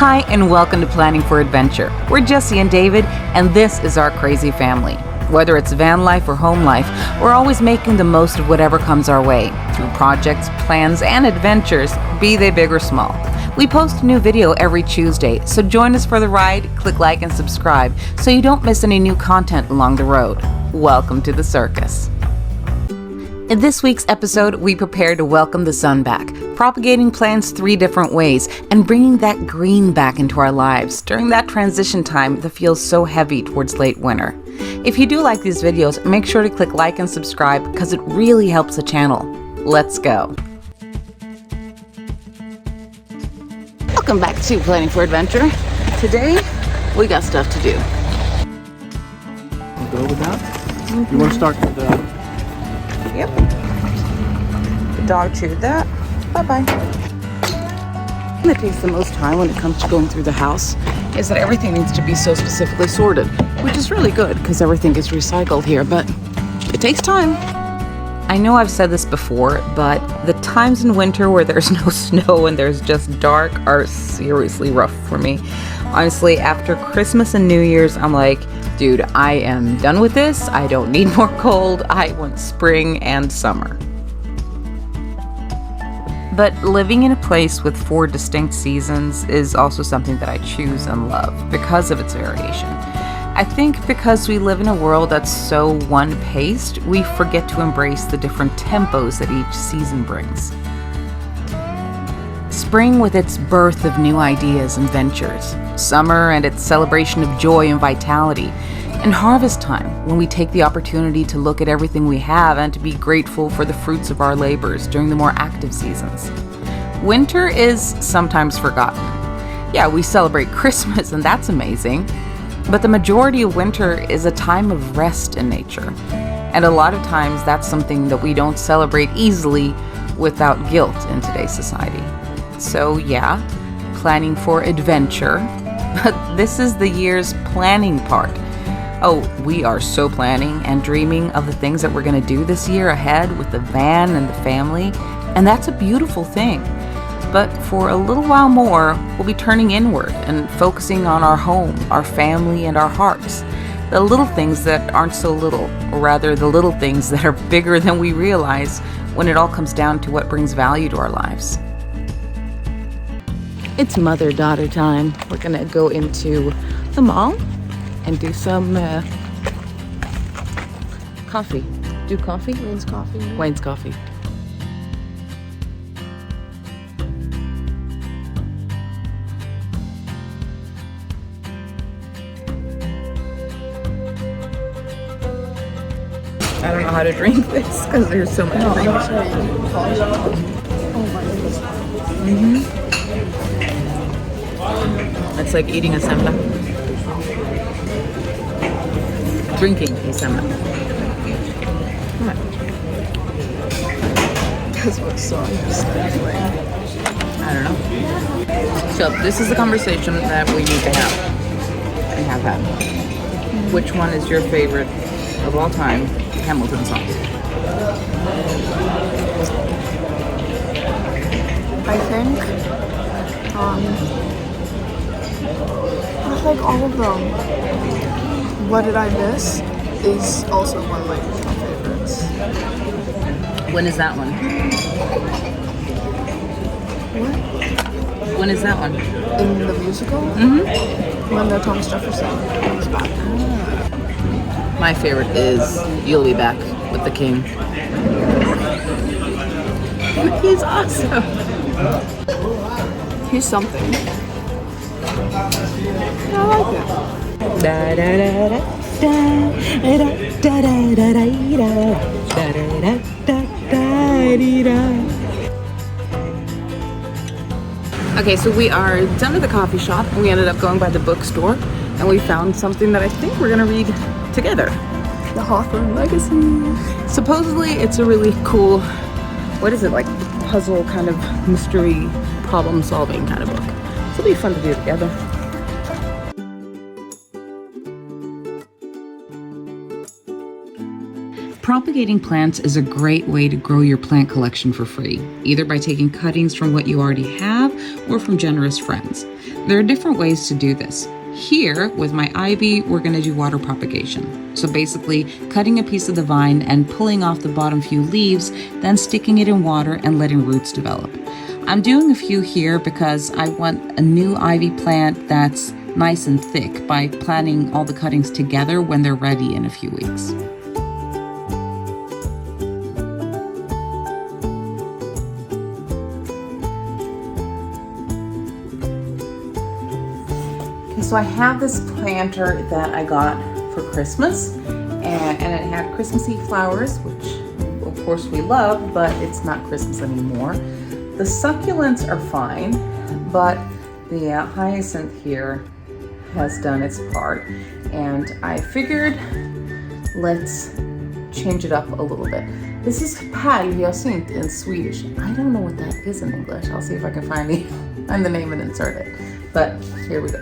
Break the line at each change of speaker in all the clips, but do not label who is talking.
Hi, and welcome to Planning for Adventure. We're Jesse and David, and this is our crazy family. Whether it's van life or home life, we're always making the most of whatever comes our way, through projects, plans, and adventures, be they big or small. We post a new video every Tuesday, so join us for the ride, click like and subscribe, so you don't miss any new content along the road. Welcome to the circus. In this week's episode, we prepare to welcome the sun back, propagating plants 3 different ways, and bringing that green back into our lives during that transition time that feels so heavy towards late winter. If you do like these videos, make sure to click like and subscribe because it really helps the channel. Let's go. Welcome back to Planning for Adventure. Today, we got stuff to do.
I'll go with that. You want to start with the...
Yep. The dog chewed that. Bye-bye. That takes the most time when it comes to going through the house is that everything needs to be so specifically sorted, which is really good because everything gets recycled here, but it takes time. I know I've said this before, but the times in winter where there's no snow and there's just dark are seriously rough for me. Honestly, after Christmas and New Year's, I'm like, dude, I am done with this. I don't need more cold. I want spring and summer. But living in a place with 4 distinct seasons is also something that I choose and love because of its variation. I think because we live in a world that's so one-paced, we forget to embrace the different tempos that each season brings. Spring with its birth of new ideas and ventures, summer and its celebration of joy and vitality, and harvest time when we take the opportunity to look at everything we have and to be grateful for the fruits of our labors during the more active seasons. Winter is sometimes forgotten. Yeah, we celebrate Christmas and that's amazing, but the majority of winter is a time of rest in nature. And a lot of times that's something that we don't celebrate easily without guilt in today's society. So yeah, planning for adventure, but this is the year's planning part. Oh, we are so planning and dreaming of the things that we're going to do this year ahead with the van and the family, and that's a beautiful thing. But for a little while more, we'll be turning inward and focusing on our home, our family, and our hearts. The little things that aren't so little, or rather the little things that are bigger than we realize when it all comes down to what brings value to our lives. It's mother-daughter time. We're going to go into the mall and do some coffee. Do coffee?
Wayne's Coffee.
Wayne's Coffee. I don't know how to drink this because there's so much things.
Oh my goodness.
It's like eating a samba. Drinking a samba.
That's what song you started playing.
I don't know. So this is the conversation that we need to have. And have had. Which one is your favorite of all time Hamilton song?
I think, I like all of them. What Did I Miss is also one of my favorites.
When is that one?
What?
When is that one?
In the musical?
Mm-hmm.
When the Thomas Jefferson comes back.
My favorite is You'll Be Back with the King. He's awesome.
He's something. I like it.
Da da da da da da da da da da da. Okay, so we are done at the coffee shop and we ended up going by the bookstore and we found something that I think we're gonna read together.
The Hawthorne Legacy.
Supposedly it's a really cool, what is it, like puzzle kind of mystery problem solving kind of book. So it'll be fun to do together. Propagating plants is a great way to grow your plant collection for free, either by taking cuttings from what you already have or from generous friends. There are different ways to do this. Here, with my ivy, we're going to do water propagation. So basically, cutting a piece of the vine and pulling off the bottom few leaves, then sticking it in water and letting roots develop. I'm doing a few here because I want a new ivy plant that's nice and thick by planting all the cuttings together when they're ready in a few weeks. So I have this planter that I got for Christmas, and it had Christmassy flowers, which of course we love, but it's not Christmas anymore. The succulents are fine, but the hyacinth here has done its part, and I figured let's change it up a little bit. This is pärlhyacinth in Swedish. I don't know what that is in English. I'll see if I can find the name and insert it, but here we go.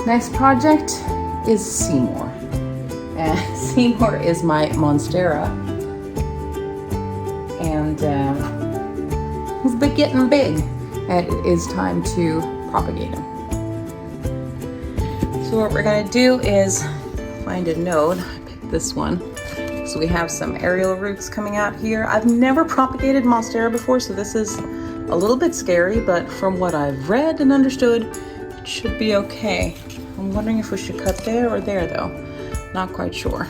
Next project is Seymour. And Seymour is my monstera. And he's been getting big. And it is time to propagate him. So what we're gonna do is find a node. I picked this one. So we have some aerial roots coming out here. I've never propagated monstera before, so this is a little bit scary, but from what I've read and understood, it should be okay. I'm wondering if we should cut there or there though. Not quite sure.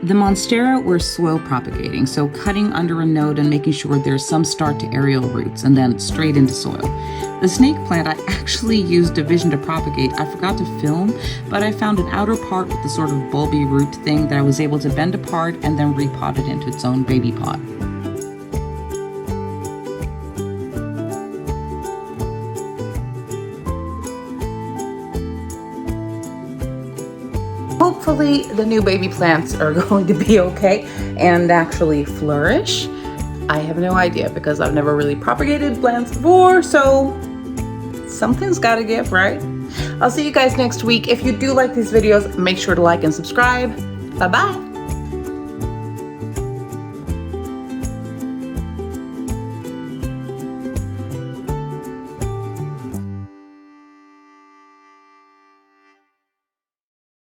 The monstera we're soil propagating, so cutting under a node and making sure there's some start to aerial roots and then straight into soil. The snake plant I actually used division to propagate. I forgot to film, but I found an outer part with the sort of bulby root thing that I was able to bend apart and then repot it into its own baby pot. Hopefully the new baby plants are going to be okay and actually flourish. I have no idea because I've never really propagated plants before, so something's gotta give, right? I'll see you guys next week. If you do like these videos, make sure to like and subscribe. Bye-bye.